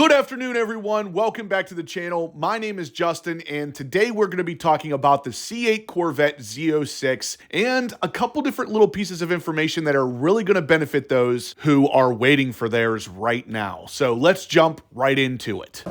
Good afternoon, everyone. Welcome back to the channel. My name is Justin, and today we're going to be talking about the C8 Corvette Z06 and a couple different little pieces of information that are really going to benefit those who are waiting for theirs right now. So let's jump right into it.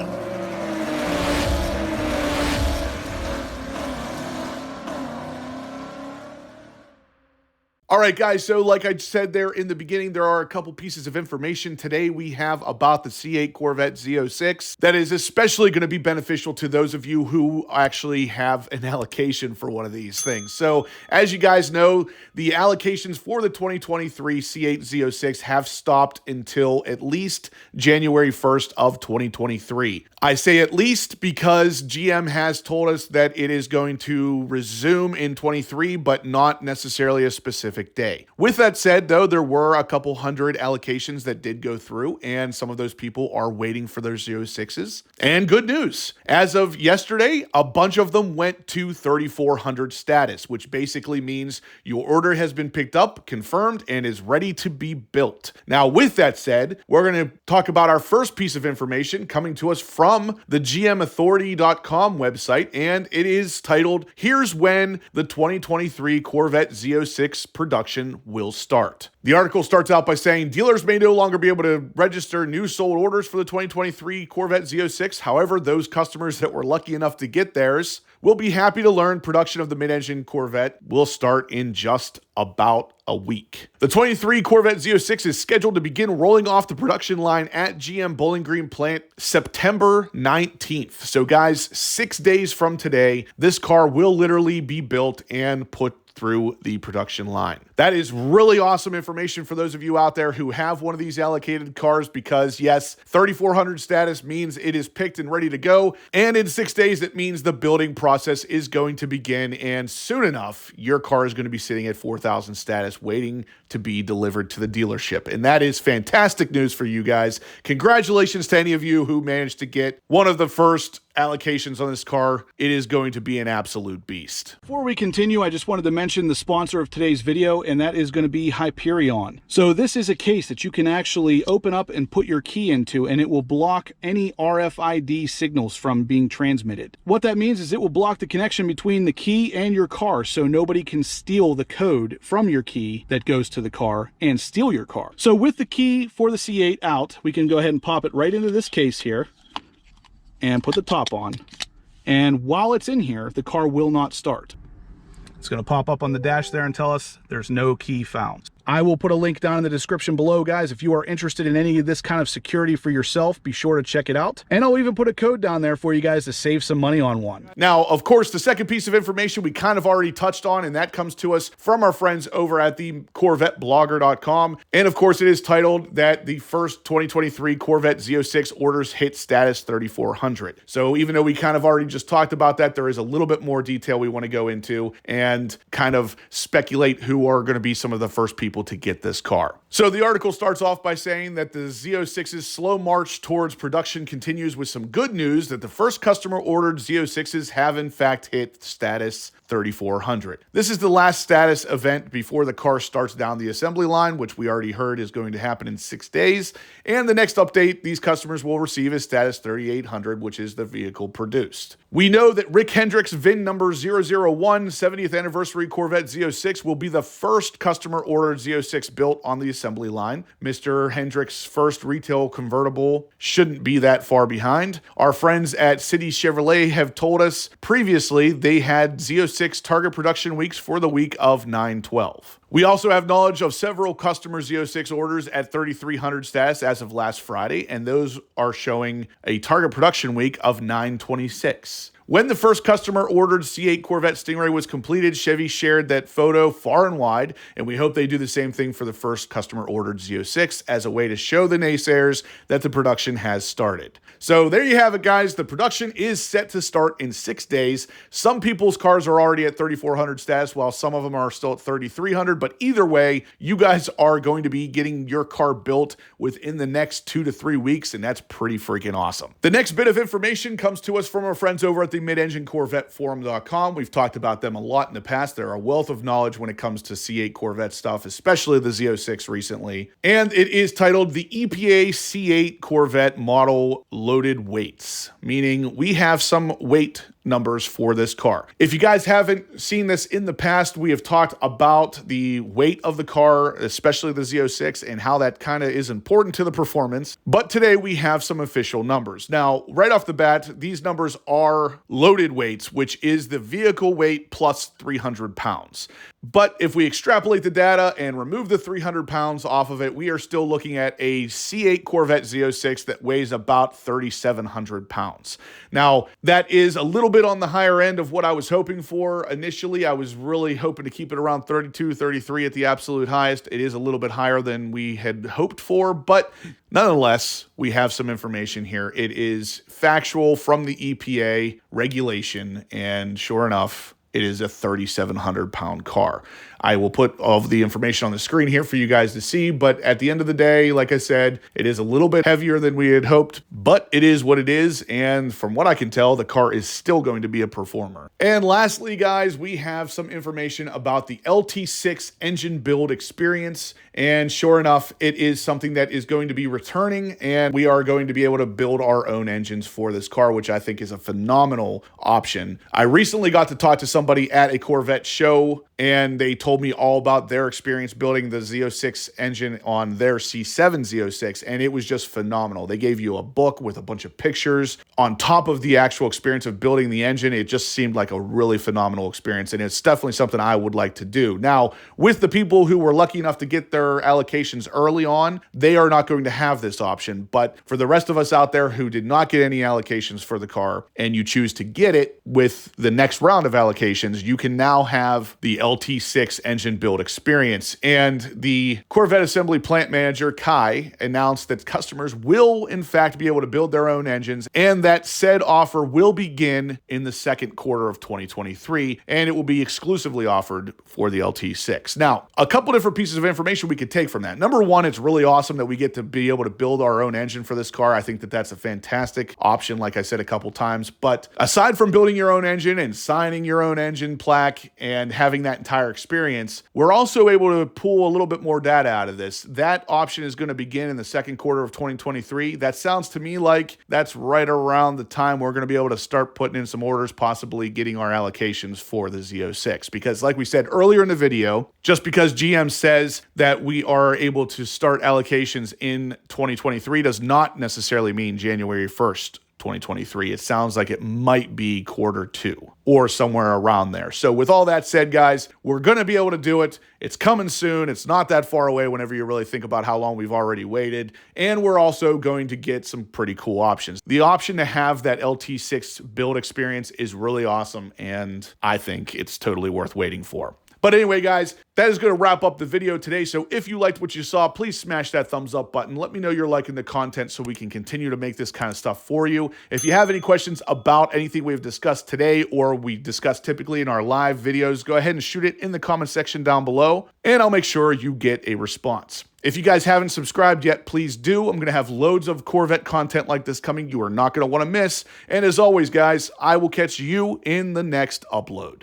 All right, guys, so like I said there in the beginning, there are a couple pieces of information today we have about the C8 Corvette Z06 that is especially going to be beneficial to those of you who actually have an allocation for one of these things. So as you guys know, the allocations for the 2023 C8 Z06 have stopped until at least January 1st of 2023. I say at least because GM has told us that it is going to resume in 23, but not necessarily a specific day. With that said, though, there were a couple hundred allocations that did go through, and some of those people are waiting for their Z06s. And good news, as of yesterday, a bunch of them went to 3400 status, which basically means your order has been picked up, confirmed, and is ready to be built. Now, with that said, we're going to talk about our first piece of information coming to us from the GMauthority.com website, and it is titled, "Here's When the 2023 Corvette Z06 Production Will Start." The article starts out by saying, dealers may no longer be able to register new sold orders for the 2023 Corvette Z06. However, those customers that were lucky enough to get theirs will be happy to learn production of the mid-engine Corvette will start in just about a week. The 23 Corvette Z06 is scheduled to begin rolling off the production line at GM Bowling Green plant September 19th. So guys, 6 days from today, this car will literally be built and put through the production line. That is really awesome information for those of you out there who have one of these allocated cars, because yes, 3400 status means it is picked and ready to go. And in 6 days, it means the building process is going to begin. And soon enough, your car is going to be sitting at 4000 status waiting to be delivered to the dealership. And that is fantastic news for you guys. Congratulations to any of you who managed to get one of the first allocations on this car. It is going to be an absolute beast. Before we continue, I just wanted to mention the sponsor of today's video, and that is going to be Hyperion. So this is a case that you can actually open up and put your key into, and it will block any RFID signals from being transmitted. What that means is it will block the connection between the key and your car, so nobody can steal the code from your key that goes to the car and steal your car. So with the key for the C8 out, we can go ahead and pop it right into this case here and put the top on. And while it's in here, the car will not start. It's going to pop up on the dash there and tell us there's no key found. I will put a link down in the description below, guys. If you are interested in any of this kind of security for yourself, be sure to check it out. And I'll even put a code down there for you guys to save some money on one. Now, of course, the second piece of information we kind of already touched on, and that comes to us from our friends over at the CorvetteBlogger.com. And of course, it is titled that the first 2023 Corvette Z06 orders hit status 3400. So even though we kind of already just talked about that, there is a little bit more detail we want to go into and kind of speculate who are going to be some of the first people to get this car. So the article starts off by saying that the Z06's slow march towards production continues with some good news that the first customer ordered Z06s have in fact hit status 3400. This is the last status event before the car starts down the assembly line, which we already heard is going to happen in 6 days. And the next update these customers will receive is status 3800, which is the vehicle produced. We know that Rick Hendrick's VIN number 001 70th anniversary Corvette Z06 will be the first customer ordered Z06 built on the assembly line. Mr. Hendrick's first retail convertible shouldn't be that far behind. Our friends at City Chevrolet have told us previously they had Z06 target production weeks for the week of 9/12. We also have knowledge of several customer Z06 orders at 3300 status as of last Friday, and those are showing a target production week of 9/26. When the first customer ordered C8 Corvette Stingray was completed, Chevy shared that photo far and wide, and we hope they do the same thing for the first customer ordered Z06 as a way to show the naysayers that the production has started. So there you have it, guys. The production is set to start in 6 days. Some people's cars are already at 3400 status, while some of them are still at 3300, But either way, you guys are going to be getting your car built within the next 2 to 3 weeks, and that's pretty freaking awesome. The next bit of information comes to us from our friends over at the MidEngineCorvetteForum.com. We've talked about them a lot in the past. They're a wealth of knowledge when it comes to C8 Corvette stuff, especially the Z06 recently. And it is titled the EPA C8 Corvette Model Loaded Weights, meaning we have some weight numbers for this car. If you guys haven't seen this in the past, we have talked about the weight of the car, especially the Z06, and how that kind of is important to the performance. But today we have some official numbers. Now, right off the bat, these numbers are loaded weights, which is the vehicle weight plus 300 pounds. But if we extrapolate the data and remove the 300 pounds off of it, we are still looking at a C8 Corvette Z06 that weighs about 3,700 pounds. Now, that is a little bit on the higher end of what I was hoping for. Initially, I was really hoping to keep it around 32, 33 at the absolute highest. It is a little bit higher than we had hoped for, but nonetheless, we have some information here. It is factual from the EPA regulation, and sure enough, it is a 3,700 pound car. I will put all of the information on the screen here for you guys to see, but at the end of the day, like I said, it is a little bit heavier than we had hoped, but it is what it is, and from what I can tell, the car is still going to be a performer. And lastly, guys, we have some information about the LT6 engine build experience, and sure enough, it is something that is going to be returning, and we are going to be able to build our own engines for this car, which I think is a phenomenal option. I recently got to talk to somebody at a Corvette show, and they told me all about their experience building the Z06 engine on their C7 Z06, and it was just phenomenal. They gave you a book with a bunch of pictures on top of the actual experience of building the engine. It just seemed like a really phenomenal experience, and it's definitely something I would like to do. Now, with the people who were lucky enough to get their allocations early on, they are not going to have this option, but for the rest of us out there who did not get any allocations for the car, and you choose to get it with the next round of allocations, you can now have the LT6 engine build experience. And the Corvette assembly plant manager, Kai, announced that customers will in fact be able to build their own engines, and that said offer will begin in the second quarter of 2023, and it will be exclusively offered for the LT6. Now, a couple different pieces of information we could take from that. Number one, it's really awesome that we get to be able to build our own engine for this car. I think that that's a fantastic option, like I said a couple times. But aside from building your own engine and signing your own engine plaque and having that entire experience, we're also able to pull a little bit more data out of this. That option is going to begin in the second quarter of 2023. That sounds to me like that's right around the time we're going to be able to start putting in some orders, possibly getting our allocations for the Z06. Because like we said earlier in the video, just because GM says that we are able to start allocations in 2023 does not necessarily mean January 1st. 2023. It sounds like it might be quarter 2 or somewhere around there. So with all that said, guys, we're going to be able to do it. It's coming soon. It's not that far away whenever you really think about how long we've already waited. And we're also going to get some pretty cool options. The option to have that LT6 build experience is really awesome, and I think it's totally worth waiting for. But anyway, guys, that is going to wrap up the video today. So if you liked what you saw, please smash that thumbs up button. Let me know you're liking the content so we can continue to make this kind of stuff for you. If you have any questions about anything we've discussed today or we discuss typically in our live videos, go ahead and shoot it in the comment section down below, and I'll make sure you get a response. If you guys haven't subscribed yet, please do. I'm going to have loads of Corvette content like this coming you are not going to want to miss. And as always, guys, I will catch you in the next upload.